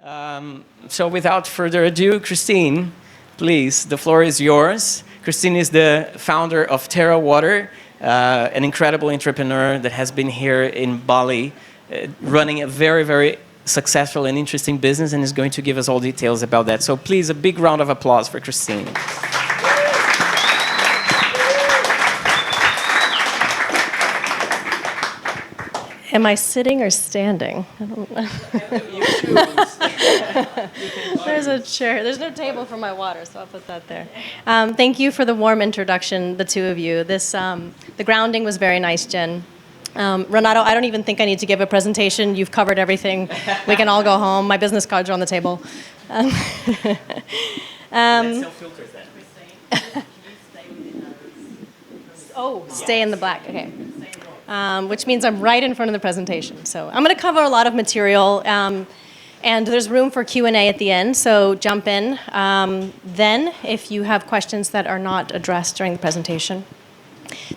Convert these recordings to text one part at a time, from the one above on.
So without further ado, Christine, please, the floor is yours. Christine is the founder of Terra Water, an incredible entrepreneur that has been here in Bali, running a very, very successful and interesting business, and is going to give us all details about that. So please, a big round of applause for Christine. Am I sitting or standing? I don't know. You choose. There's a chair. There's no table for my water, so I'll put that there. Thank you for the warm introduction, the two of you. The grounding was very nice, Jen. Renato, I don't even think I need to give a presentation. You've covered everything. We can all go home. My business cards are on the table. Let's self-filter that. Oh, stay in the black. Okay. Which means I'm right in front of the presentation. So I'm going to cover a lot of material, and there's room for Q&A at the end, so jump in. Then, if you have questions that are not addressed during the presentation.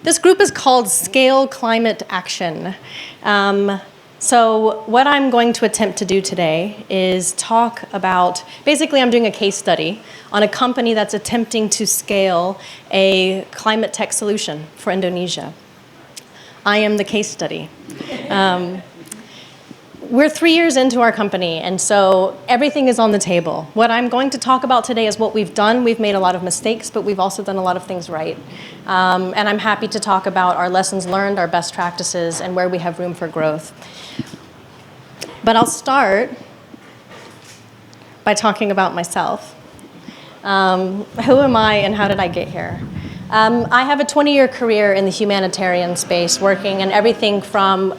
This group is called Scale Climate Action. So what I'm going to attempt to do today is talk about, basically I'm doing a case study on a company that's attempting to scale a climate tech solution for Indonesia. I am the case study. We're 3 years into our company, and so everything is on the table. What I'm going to talk about today is what we've done. We've made a lot of mistakes, but we've also done a lot of things right. And I'm happy to talk about our lessons learned, our best practices, and where we have room for growth. But I'll start by talking about myself. Who am I and how did I get here? I have a 20-year career in the humanitarian space, working in everything from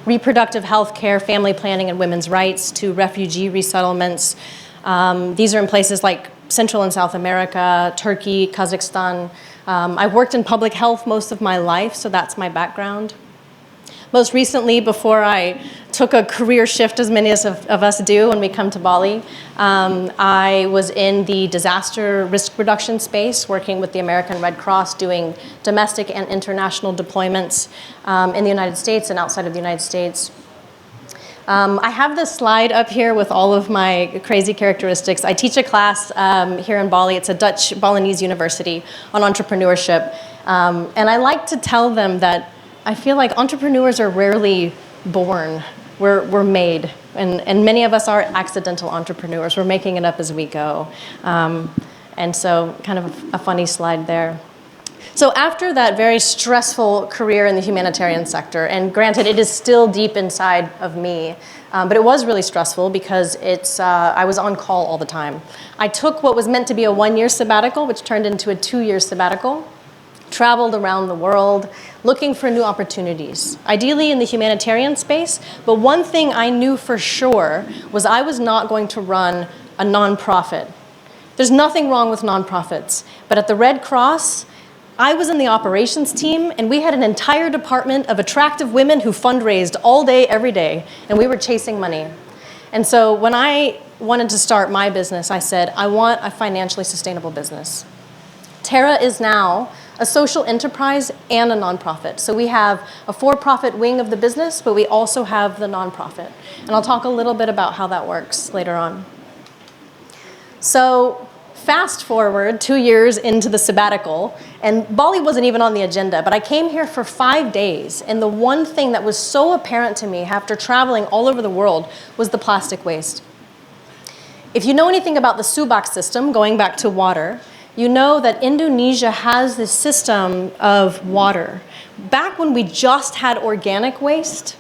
reproductive health care, family planning, and women's rights to refugee resettlements. These are in places like Central and South America, Turkey, Kazakhstan. I've worked in public health most of my life, so that's my background. Most recently, before I took a career shift, as many of us do when we come to Bali, I was in the disaster risk reduction space, working with the American Red Cross, doing domestic and international deployments in the United States and outside of the United States. I have this slide up here with all of my crazy characteristics. I teach a class here in Bali. It's a Dutch Balinese university on entrepreneurship. And I like to tell them that I feel like entrepreneurs are rarely born. We're made. And many of us are accidental entrepreneurs. We're making it up as we go. And so kind of a funny slide there. So after that very stressful career in the humanitarian sector, and granted, it is still deep inside of me, but it was really stressful because I was on call all the time. I took what was meant to be a 1-year sabbatical, which turned into a 2-year sabbatical, traveled around the world looking for new opportunities, ideally in the humanitarian space. But one thing I knew for sure was I was not going to run a nonprofit. There's nothing wrong with nonprofits, but at the Red Cross, I was in the operations team, and we had an entire department of attractive women who fundraised all day, every day, and we were chasing money. And so when I wanted to start my business, I said, I want a financially sustainable business. Terra is now a social enterprise and a nonprofit. So we have a for-profit wing of the business, but we also have the nonprofit. And I'll talk a little bit about how that works later on. So fast forward 2 years into the sabbatical, and Bali wasn't even on the agenda, but I came here for 5 days, and the one thing that was so apparent to me after traveling all over the world was the plastic waste. If you know anything about the Subak system, going back to water, you know that Indonesia has this system of water. Back when we just had organic waste,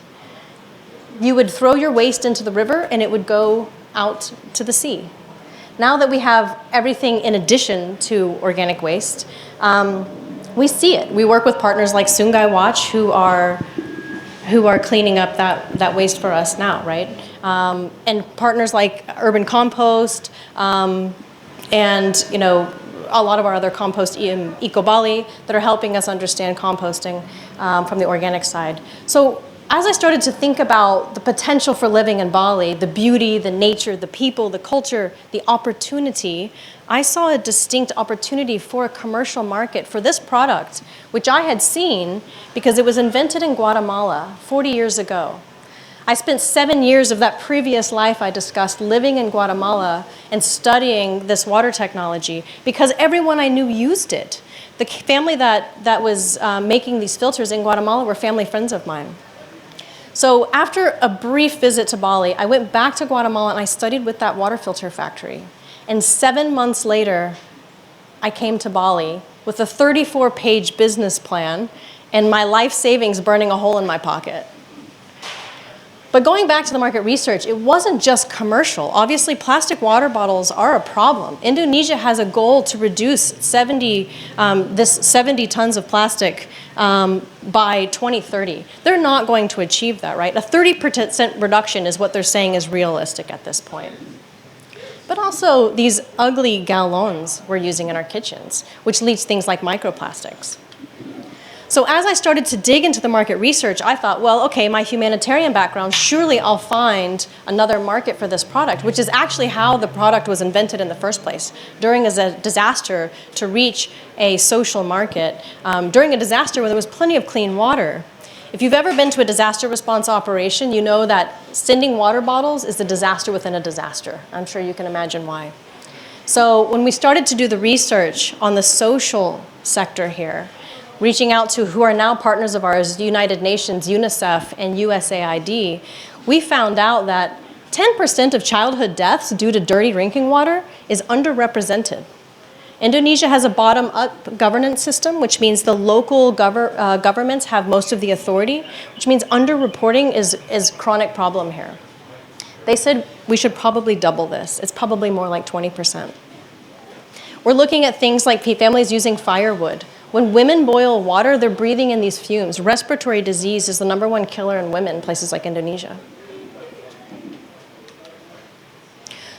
you would throw your waste into the river and it would go out to the sea. Now that we have everything in addition to organic waste, we see it. We work with partners like Sungai Watch who are cleaning up that waste for us now, right? And partners like Urban Compost, and a lot of our other compost, Eco Bali, that are helping us understand composting from the organic side. So as I started to think about the potential for living in Bali, the beauty, the nature, the people, the culture, the opportunity, I saw a distinct opportunity for a commercial market for this product, which I had seen because it was invented in Guatemala 40 years ago. I spent 7 years of that previous life I discussed living in Guatemala and studying this water technology because everyone I knew used it. The family that was making these filters in Guatemala were family friends of mine. So after a brief visit to Bali, I went back to Guatemala and I studied with that water filter factory. And 7 months later, I came to Bali with a 34-page business plan and my life savings burning a hole in my pocket. But going back to the market research, it wasn't just commercial. Obviously, plastic water bottles are a problem. Indonesia has a goal to reduce 70 tons of plastic by 2030. They're not going to achieve that, right? A 30% reduction is what they're saying is realistic at this point. But also these ugly gallons we're using in our kitchens, which leads to things like microplastics. So as I started to dig into the market research, I thought, well, okay, my humanitarian background, surely I'll find another market for this product, which is actually how the product was invented in the first place, during a disaster to reach a social market, during a disaster where there was plenty of clean water. If you've ever been to a disaster response operation, you know that sending water bottles is a disaster within a disaster. I'm sure you can imagine why. So when we started to do the research on the social sector here, reaching out to who are now partners of ours, the United Nations, UNICEF, and USAID, we found out that 10% of childhood deaths due to dirty drinking water is underrepresented. Indonesia has a bottom-up governance system, which means the local governments have most of the authority, which means underreporting is a chronic problem here. They said we should probably double this. It's probably more like 20%. We're looking at things like families using firewood. When women boil water, they're breathing in these fumes. Respiratory disease is the #1 killer in women in places like Indonesia.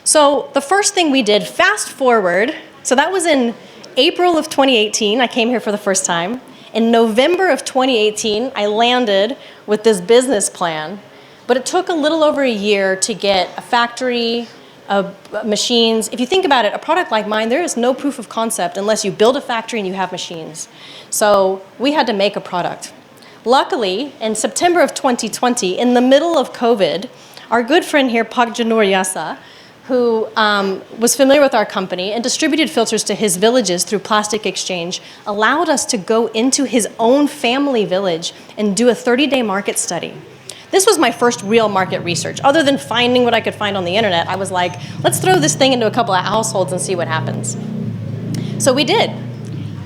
So the first thing we did, fast forward, so that was in April of 2018, I came here for the first time. In November of 2018, I landed with this business plan, but it took a little over a year to get a factory, machines. If you think about it, a product like mine, there is no proof of concept unless you build a factory and you have machines. So we had to make a product. Luckily, in September of 2020, in the middle of COVID, our good friend here, Pak Janur Yasa, who was familiar with our company and distributed filters to his villages through plastic exchange, allowed us to go into his own family village and do a 30-day market study. This was my first real market research. Other than finding what I could find on the internet, I was like, let's throw this thing into a couple of households and see what happens. So we did.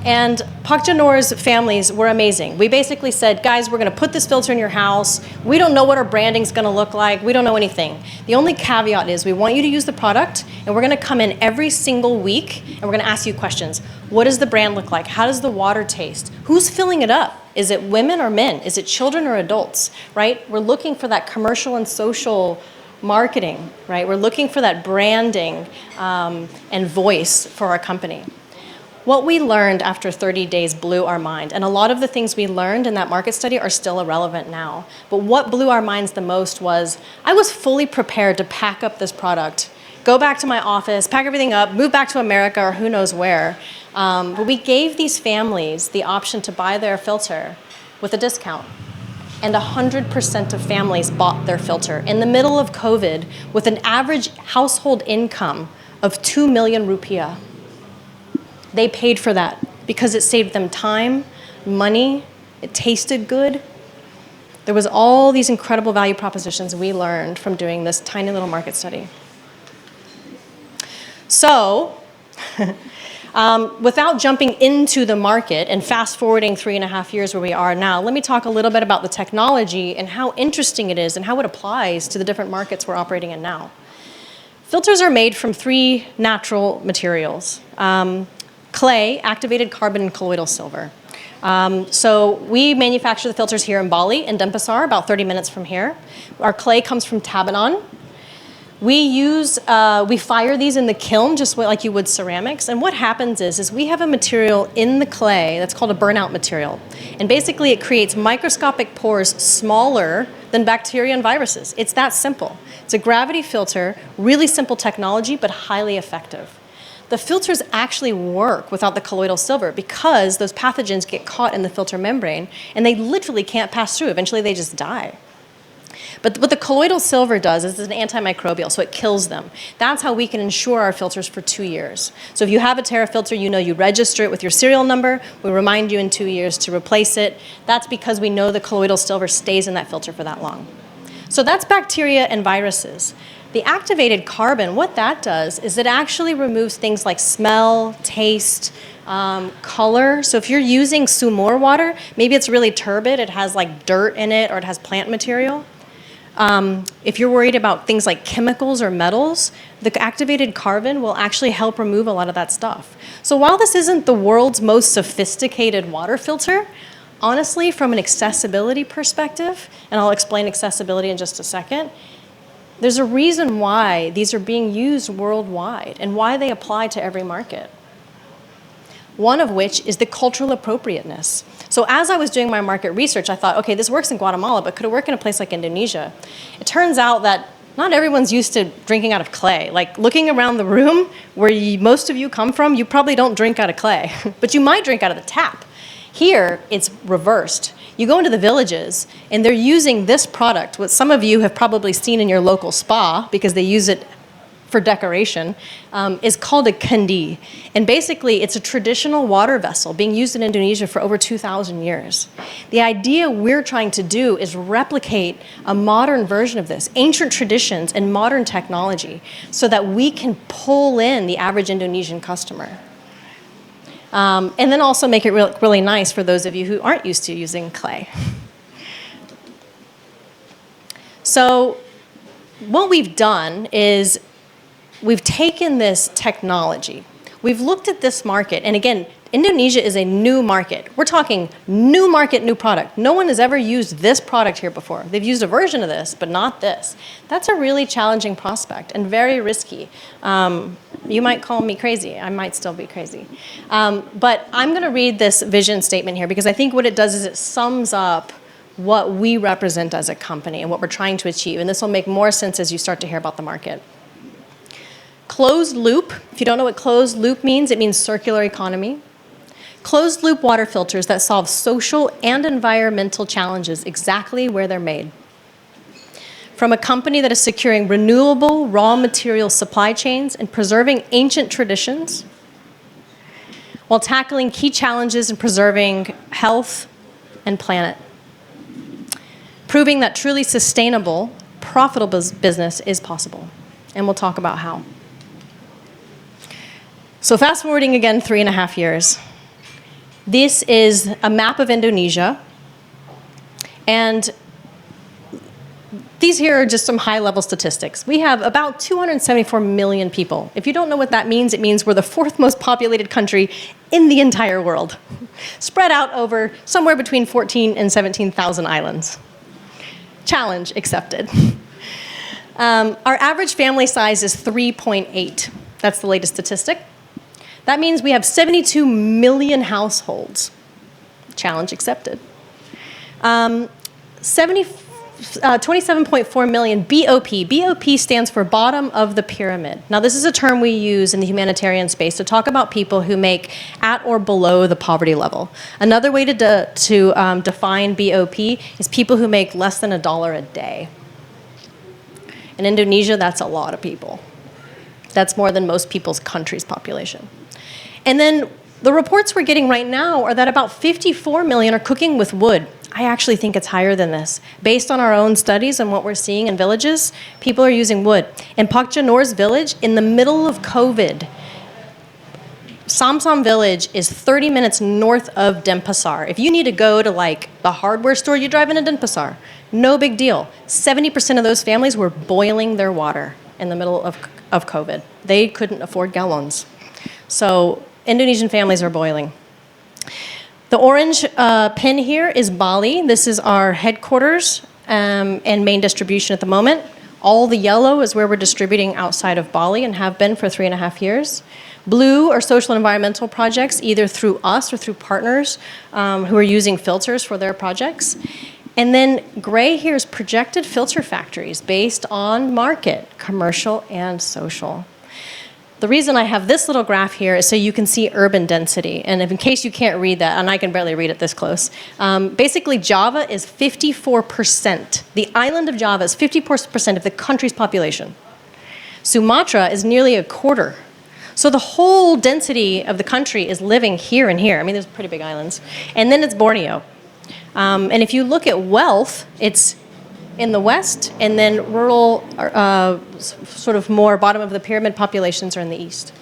And Pak Janur's families were amazing. We basically said, guys, we're going to put this filter in your house. We don't know what our branding's going to look like. We don't know anything. The only caveat is we want you to use the product, and we're going to come in every single week, and we're going to ask you questions. What does the brand look like? How does the water taste? Who's filling it up? Is it women or men? Is it children or adults, right? We're looking for that commercial and social marketing, right? We're looking for that branding and voice for our company. What we learned after 30 days blew our mind, and a lot of the things we learned in that market study are still irrelevant now. But what blew our minds the most was I was fully prepared to pack up this product, go back to my office, pack everything up, move back to America or who knows where. But we gave these families the option to buy their filter with a discount. And 100% of families bought their filter in the middle of COVID with an average household income of 2 million rupiah. They paid for that because it saved them time, money, it tasted good. There was all these incredible value propositions we learned from doing this tiny little market study. So, without jumping into the market and fast forwarding 3.5 years where we are now, let me talk a little bit about the technology and how interesting it is and how it applies to the different markets we're operating in now. Filters are made from 3 natural materials. Clay, activated carbon, and colloidal silver. So we manufacture the filters here in Bali, in Denpasar, about 30 minutes from here. Our clay comes from Tabanan. We fire these in the kiln just like you would ceramics. And what happens is we have a material in the clay that's called a burnout material. And basically it creates microscopic pores smaller than bacteria and viruses. It's that simple. It's a gravity filter, really simple technology, but highly effective. The filters actually work without the colloidal silver because those pathogens get caught in the filter membrane and they literally can't pass through. Eventually they just die. But what the colloidal silver does is it's an antimicrobial, so it kills them. That's how we can insure our filters for 2 years. So if you have a Terra filter, you know you register it with your serial number. We remind you in 2 years to replace it. That's because we know the colloidal silver stays in that filter for that long. So that's bacteria and viruses. The activated carbon, what that does is it actually removes things like smell, taste, color. So if you're using Sumor water, maybe it's really turbid, it has like dirt in it, or it has plant material. If you're worried about things like chemicals or metals, the activated carbon will actually help remove a lot of that stuff. So while this isn't the world's most sophisticated water filter, honestly, from an accessibility perspective, and I'll explain accessibility in just a second, there's a reason why these are being used worldwide and why they apply to every market. One of which is the cultural appropriateness. So as I was doing my market research, I thought, okay, this works in Guatemala, but could it work in a place like Indonesia? It turns out that not everyone's used to drinking out of clay. Like looking around the room where most of you come from, you probably don't drink out of clay, but you might drink out of the tap. Here, it's reversed. You go into the villages, and they're using this product, what some of you have probably seen in your local spa, because they use it for decoration, is called a kendi. And basically, it's a traditional water vessel being used in Indonesia for over 2,000 years. The idea we're trying to do is replicate a modern version of this, ancient traditions and modern technology, so that we can pull in the average Indonesian customer. And then also make it really nice for those of you who aren't used to using clay. So what we've done is we've taken this technology, we've looked at this market, and again, Indonesia is a new market. We're talking new market, new product. No one has ever used this product here before. They've used a version of this, but not this. That's a really challenging prospect and very risky. You might call me crazy. I might still be crazy. But I'm going to read this vision statement here because I think what it does is it sums up what we represent as a company and what we're trying to achieve. And this will make more sense as you start to hear about the market. Closed loop. If you don't know what closed loop means, it means circular economy. Closed loop water filters that solve social and environmental challenges exactly where they're made. From a company that is securing renewable raw material supply chains and preserving ancient traditions while tackling key challenges in preserving health and planet. Proving that truly sustainable, profitable business is possible. And we'll talk about how. So fast forwarding again 3.5 years. This is a map of Indonesia. And these here are just some high-level statistics. We have about 274 million people. If you don't know what that means, it means we're the 4th most populated country in the entire world, spread out over somewhere between 14 and 17,000 islands. Challenge accepted. Our average family size is 3.8. That's the latest statistic. That means we have 72 million households. Challenge accepted. 27.4 million BOP. BOP stands for bottom of the pyramid. Now, this is a term we use in the humanitarian space to talk about people who make at or below the poverty level. Another way to define BOP is people who make less than $1 a day. In Indonesia, that's a lot of people. That's more than most people's country's population. And then the reports we're getting right now are that about 54 million are cooking with wood. I actually think it's higher than this. Based on our own studies and what we're seeing in villages, people are using wood. In Pakjanor's village, in the middle of COVID, Samsam village is 30 minutes north of Denpasar. If you need to go to like the hardware store, you drive into Denpasar. No big deal. 70% of those families were boiling their water in the middle of COVID. They couldn't afford gallons. So Indonesian families are boiling. The orange pin here is Bali. This is our headquarters and main distribution at the moment. All the yellow is where we're distributing outside of Bali and have been for 3.5 years. Blue are social and environmental projects, either through us or through partners who are using filters for their projects. And then gray here is projected filter factories based on market, commercial and social. The reason I have this little graph here is so you can see urban density. And if, in case you can't read that, and I can barely read it this close, basically Java is 54%. The island of Java is 54% of the country's population. Sumatra is nearly a quarter. So the whole density of the country is living here and here. I mean, there's pretty big islands. And then it's Borneo. And if you look at wealth, it's in the west, and then rural, sort of more bottom of the pyramid populations are in the east.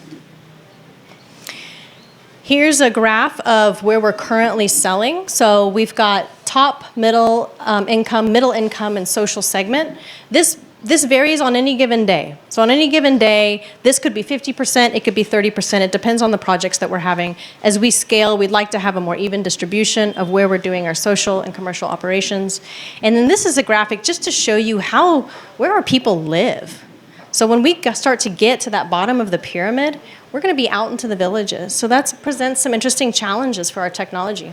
Here's a graph of where we're currently selling. So we've got top, middle income, and social segment. This varies on any given day. So on any given day, this could be 50%, it could be 30%. It depends on the projects that we're having. As we scale, we'd like to have a more even distribution of where we're doing our social and commercial operations. And then this is a graphic just to show you where our people live. So when we start to get to that bottom of the pyramid, we're going to be out into the villages. So that presents some interesting challenges for our technology.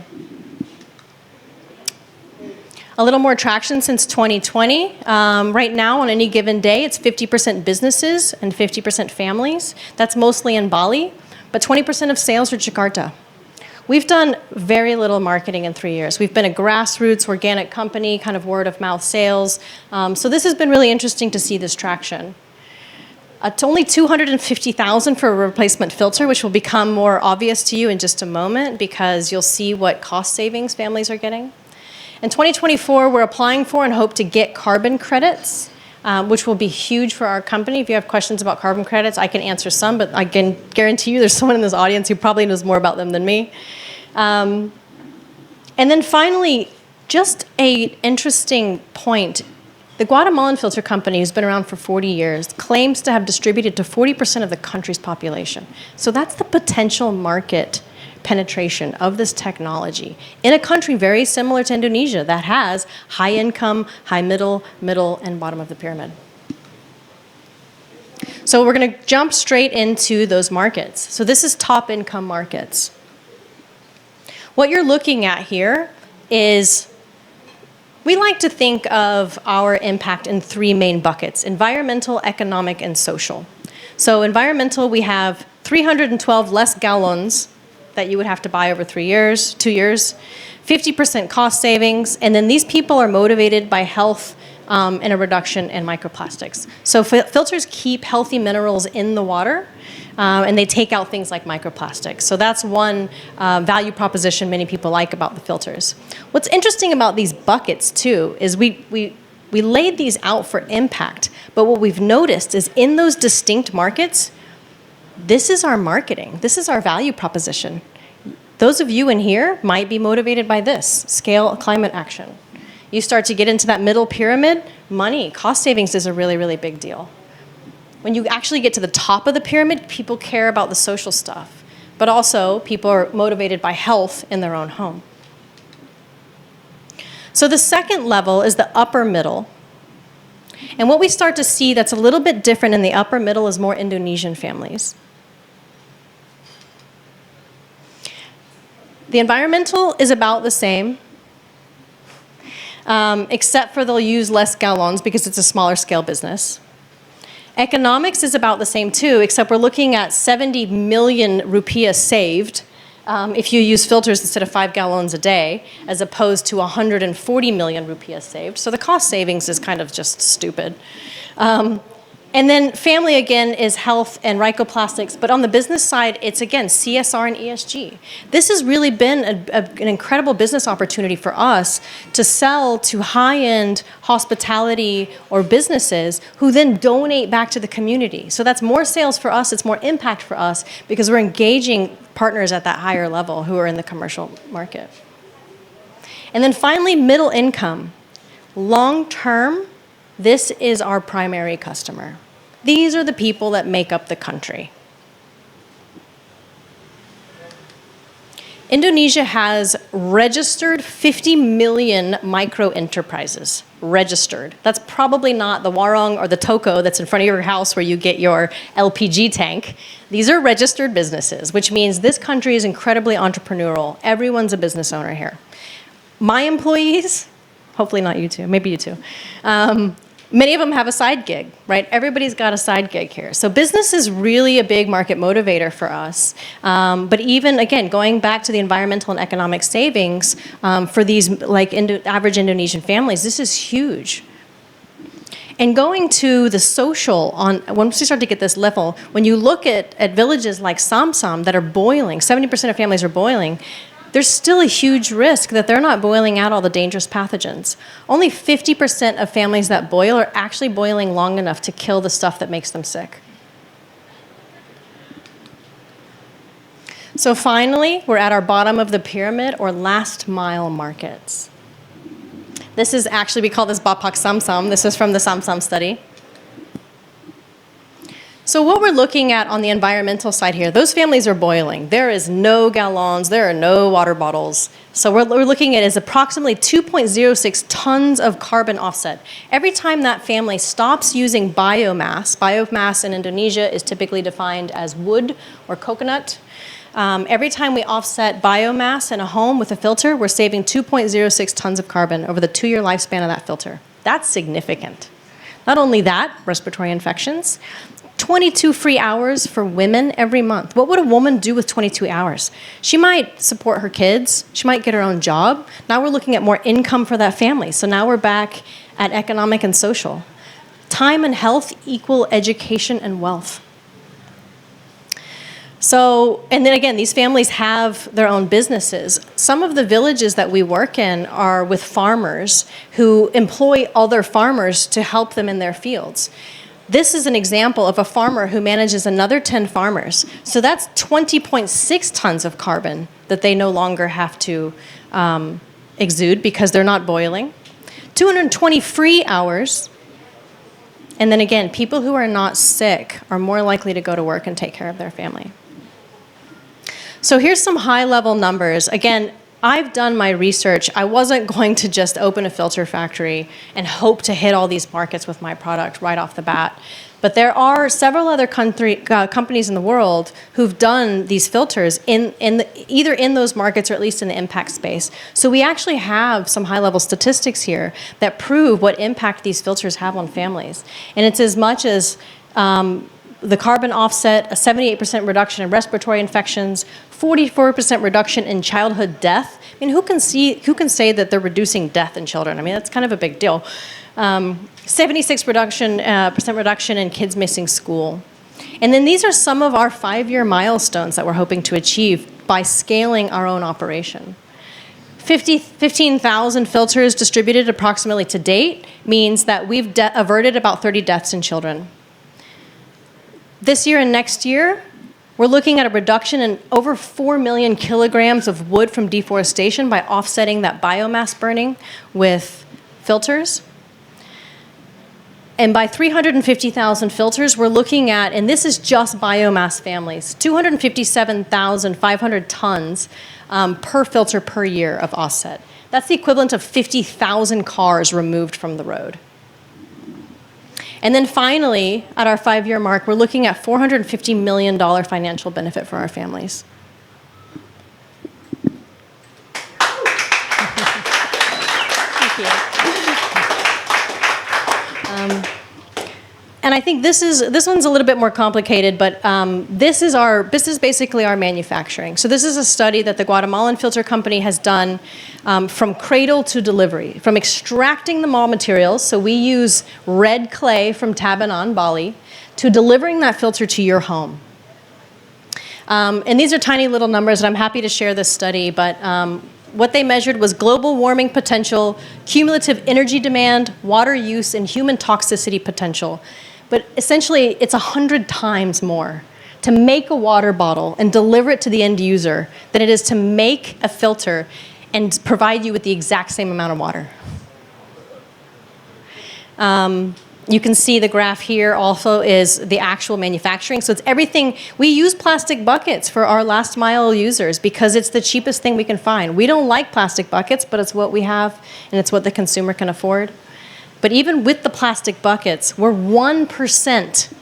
A little more traction since 2020. Right now, on any given day, it's 50% businesses and 50% families. That's mostly in Bali, but 20% of sales are Jakarta. We've done very little marketing in 3 years. We've been a grassroots, organic company, kind of word of mouth sales. So this has been really interesting to see this traction. It's only $250,000 for a replacement filter, which will become more obvious to you in just a moment because you'll see what cost savings families are getting. In 2024, we're applying for and hope to get carbon credits, which will be huge for our company. If you have questions about carbon credits, I can answer some, but I can guarantee you there's someone in this audience who probably knows more about them than me. And then finally, just an interesting point. The Guatemalan filter company, who's been around for 40 years, claims to have distributed to 40% of the country's population. So that's the potential market penetration of this technology in a country very similar to Indonesia that has high income, high middle, and bottom of the pyramid. So we're going to jump straight into those markets. So this is top income markets. What you're looking at here is, we like to think of our impact in three main buckets: environmental, economic, and social. So environmental, we have 312 less gallons that you would have to buy over 2 years, 50% cost savings, and then these people are motivated by health and a reduction in microplastics. So filters keep healthy minerals in the water, and they take out things like microplastics. So that's one value proposition many people like about the filters. What's interesting about these buckets too is we laid these out for impact, but what we've noticed is in those distinct markets, this is our marketing. This is our value proposition. Those of you in here might be motivated by this: scale climate action. You start to get into that middle pyramid, money, cost savings is a really, really big deal. When you actually get to the top of the pyramid, people care about the social stuff, but also people are motivated by health in their own home. So the second level is the upper middle. And what we start to see that's a little bit different in the upper middle is more Indonesian families. The environmental is about the same, except for they'll use less gallons because it's a smaller scale business. Economics is about the same too, except we're looking at 70 million rupiah saved if you use filters instead of 5 gallons a day, as opposed to 140 million rupiah saved. So the cost savings is kind of just stupid. And then family, again, is health and microplastics. But on the business side, it's, again, CSR and ESG. This has really been an incredible business opportunity for us to sell to high-end hospitality or businesses who then donate back to the community. So that's more sales for us. It's more impact for us because we're engaging partners at that higher level who are in the commercial market. And then finally, middle income. Long-term, this is our primary customer. These are the people that make up the country. Indonesia has registered 50 million micro enterprises. Registered. That's probably not the warung or the toko that's in front of your house where you get your LPG tank. These are registered businesses, which means this country is incredibly entrepreneurial. Everyone's a business owner here. My employees, hopefully not you two, maybe you two. Many of them have a side gig, right? Everybody's got a side gig here. So business is really a big market motivator for us. But even, again, going back to the environmental and economic savings for these average Indonesian families, this is huge. And going to the social, once we start to get this level, when you look at villages like Samsam that are boiling, 70% of families are boiling, there's still a huge risk that they're not boiling out all the dangerous pathogens. Only 50% of families that boil are actually boiling long enough to kill the stuff that makes them sick. So finally, we're at our bottom of the pyramid, or last mile markets. This is actually, we call this Bapak Samsam. This is from the Samsam study. So what we're looking at on the environmental side here, those families are boiling. There is no gallons, there are no water bottles. So what we're looking at is approximately 2.06 tons of carbon offset. Every time that family stops using biomass in Indonesia is typically defined as wood or coconut. Every time we offset biomass in a home with a filter, we're saving 2.06 tons of carbon over the 2-year lifespan of that filter. That's significant. Not only that, respiratory infections, 22 free hours for women every month. What would a woman do with 22 hours? She might support her kids. She might get her own job. Now we're looking at more income for that family. So now we're back at economic and social. Time and health equal education and wealth. So, and then again, these families have their own businesses. Some of the villages that we work in are with farmers who employ other farmers to help them in their fields. This is an example of a farmer who manages another 10 farmers. So that's 20.6 tons of carbon that they no longer have to exude because they're not boiling. 220 free hours. And then again, people who are not sick are more likely to go to work and take care of their family. So here's some high-level numbers. Again, I've done my research. I wasn't going to just open a filter factory and hope to hit all these markets with my product right off the bat. But there are several other companies in the world who've done these filters either in those markets or at least in the impact space. So we actually have some high-level statistics here that prove what impact these filters have on families. And it's as much as the carbon offset, a 78% reduction in respiratory infections, 44% reduction in childhood death. I mean, who can say that they're reducing death in children? I mean, that's kind of a big deal. 76% reduction in kids missing school. And then these are some of our 5-year milestones that we're hoping to achieve by scaling our own operation. 15,000 filters distributed approximately to date means that we've averted about 30 deaths in children. This year and next year, we're looking at a reduction in over 4 million kilograms of wood from deforestation by offsetting that biomass burning with filters. And by 350,000 filters, we're looking at, and this is just biomass families, 257,500 tons per filter per year of offset. That's the equivalent of 50,000 cars removed from the road. And then finally, at our 5-year mark, we're looking at $450 million financial benefit for our families. Thank you. And I think this one's a little bit more complicated, but this is basically our manufacturing. So this is a study that the Guatemalan Filter Company has done from cradle to delivery, from extracting the raw materials. So we use red clay from Tabanan, Bali, to delivering that filter to your home. And these are tiny little numbers, and I'm happy to share this study, but what they measured was global warming potential, cumulative energy demand, water use, and human toxicity potential. But essentially, it's 100 times more to make a water bottle and deliver it to the end user than it is to make a filter and provide you with the exact same amount of water. You can see the graph here also is the actual manufacturing. So it's everything. We use plastic buckets for our last mile users because it's the cheapest thing we can find. We don't like plastic buckets, but it's what we have and it's what the consumer can afford. But even with the plastic buckets, we're 1%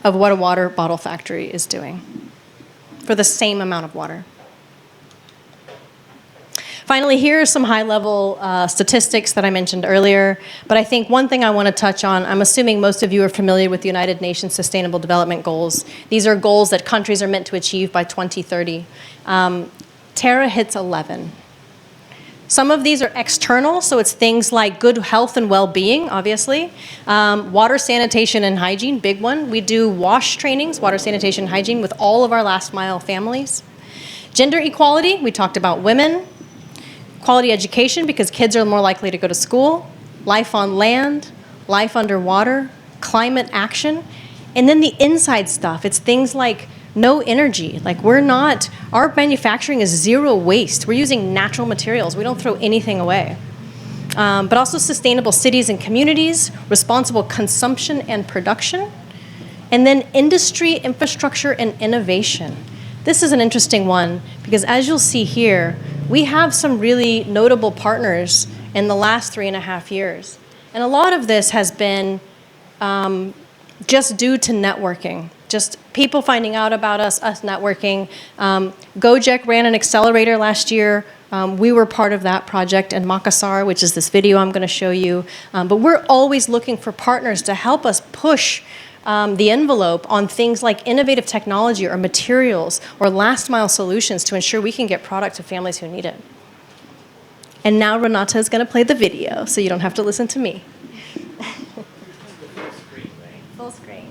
of what a water bottle factory is doing for the same amount of water. Finally, here are some high-level statistics that I mentioned earlier. But I think one thing I want to touch on, I'm assuming most of you are familiar with the United Nations Sustainable Development Goals. These are goals that countries are meant to achieve by 2030. Terra hits 11. Some of these are external, so it's things like good health and well-being, obviously. Water, sanitation, and hygiene, big one. We do WASH trainings, water, sanitation, hygiene, with all of our last-mile families. Gender equality, we talked about women. Quality education, because kids are more likely to go to school. Life on land, life underwater, climate action. And then the inside stuff, it's things like no energy. Like our manufacturing is zero waste. We're using natural materials. We don't throw anything away. But also sustainable cities and communities, responsible consumption and production, and then industry, infrastructure, and innovation. This is an interesting one because as you'll see here, we have some really notable partners in the last 3.5 years. And a lot of this has been just due to networking. Just people finding out about us networking. Gojek ran an accelerator last year. We were part of that project in Makassar, which is this video I'm going to show you. But we're always looking for partners to help us push the envelope on things like innovative technology or materials or last mile solutions to ensure we can get product to families who need it. And now Renata is going to play the video, so you don't have to listen to me. Full screen.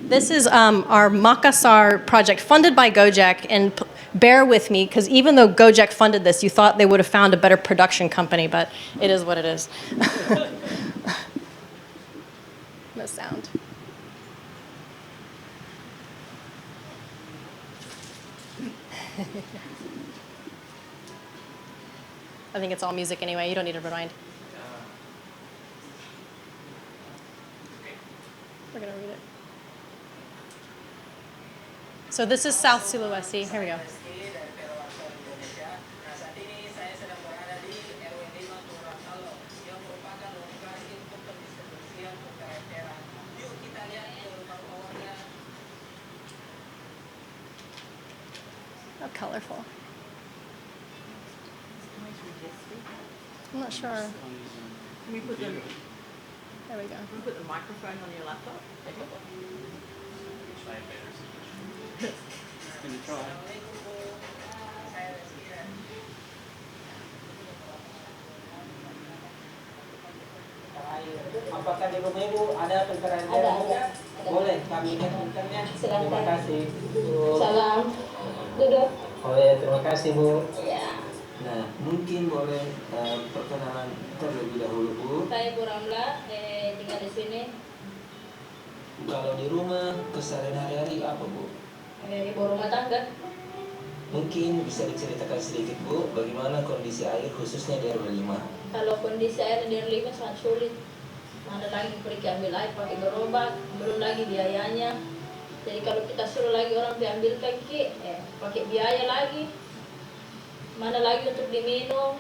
This is our Makassar project funded by Gojek, and bear with me, because even though Gojek funded this, you thought they would have found a better production company, but it is what it is. No sound. I think it's all music anyway, you don't need to rewind. We're going to read it. So this is South Sulawesi. Here we go. How colorful. I'm not sure. Can we put There we go. Can we put the microphone on your laptop? Can you try? Apakah di rumah ibu ada filteran air? Ada. Boleh kami lihat filternya. Terima kasih. Salam. Duduk. Oh ya, terima kasih Bu. Ya. Nah, mungkin boleh perkenalan terlebih dahulu Bu. Saya Bu Ramla, tinggal di sini. Kalau di rumah keseharian hari-hari apa Bu? Ibu rumah tangga. Mungkin bisa diceritakan sedikit Bu, bagaimana kondisi air khususnya di RW 5? Kalau kondisi air di RW 5 sangat sulit. Mana lagi pergi ambil air pakai gerobak, belum lagi biayanya. Jadi kalau kita suruh lagi orang ambil kaki, pakai biaya lagi. Mana lagi untuk diminum,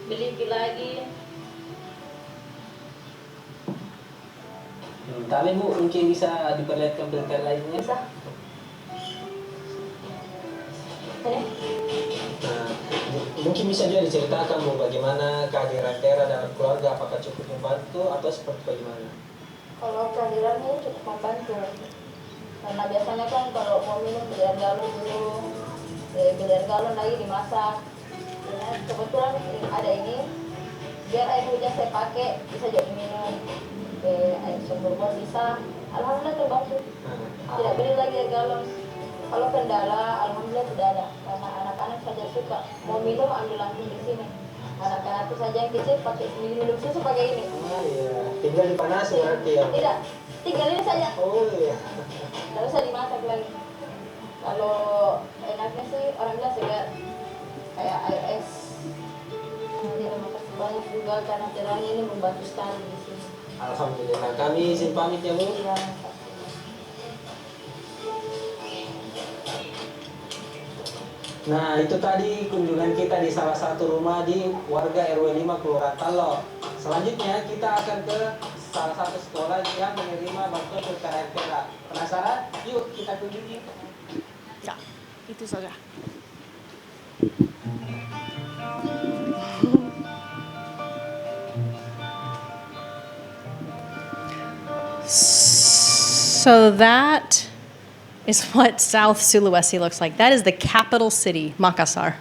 beli lagi. Tapi Bu, mungkin bisa diperlihatkan filter lainnya? Bisa. Nah, mungkin bisa juga diceritakan Bu, bagaimana kehadiran Terra dalam keluarga, apakah cukup membantu atau seperti bagaimana? Kalau kehadirannya cukup membantu. Karena biasanya kan kalau mau minum beli air galon dulu, beli air galon lagi dimasak. Ya, kebetulan ada ini, biar air hujan saya pakai bisa jadi minum. Air sumber bor bisa. Alhamdulillah terbantu. Tidak beli lagi air galon. Kalau kendala, alhamdulillah tidak ada. Karena anak-anak saja suka mau minum ambil langsung di sini. Anak-anak itu saja yang kecil pakai minum susu pakai ini. Oh iya, tinggal dipanas berarti ya? Tidak, tinggal ini saja. Oh iya. Tidak usah dimasak lagi. Kalau enaknya sih orang bilang segar, kayak air es. Terima kasih banyak juga karena terangnya ini membantu sekali di sini. Alhamdulillah, kami izin pamit ya Bu. Iya. Nah, itu tadi kunjungan kita di salah satu rumah di warga RW 5 Kelurahan Talo. Selanjutnya kita akan ke salah satu sekolah yang menerima bantuan filter air Terra. Penasaran? Yuk kita kunjungi. Ya, itu saja. So that is what South Sulawesi looks like. That is the capital city, Makassar.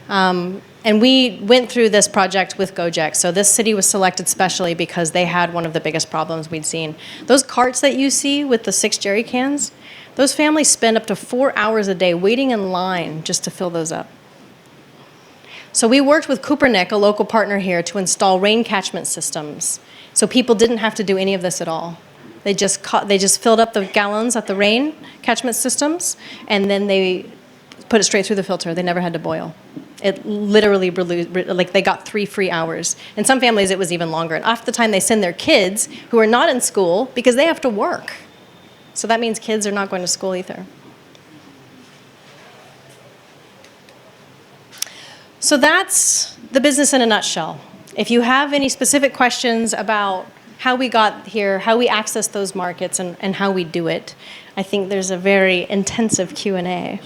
And we went through this project with Gojek. So this city was selected specially because they had one of the biggest problems we'd seen. Those carts that you see with the 6 jerry cans, those families spend up to 4 hours a day waiting in line just to fill those up. So we worked with Kupernik, a local partner here, to install rain catchment systems. So people didn't have to do any of this at all. They just filled up the gallons at the rain catchment systems, and then they put it straight through the filter. They never had to boil. It literally, like they got 3 free hours. In some families, it was even longer. And half the time they send their kids who are not in school because they have to work. So that means kids are not going to school either. So that's the business in a nutshell. If you have any specific questions about how we got here, how we access those markets, and how we do it, I think there's a very intensive Q&A.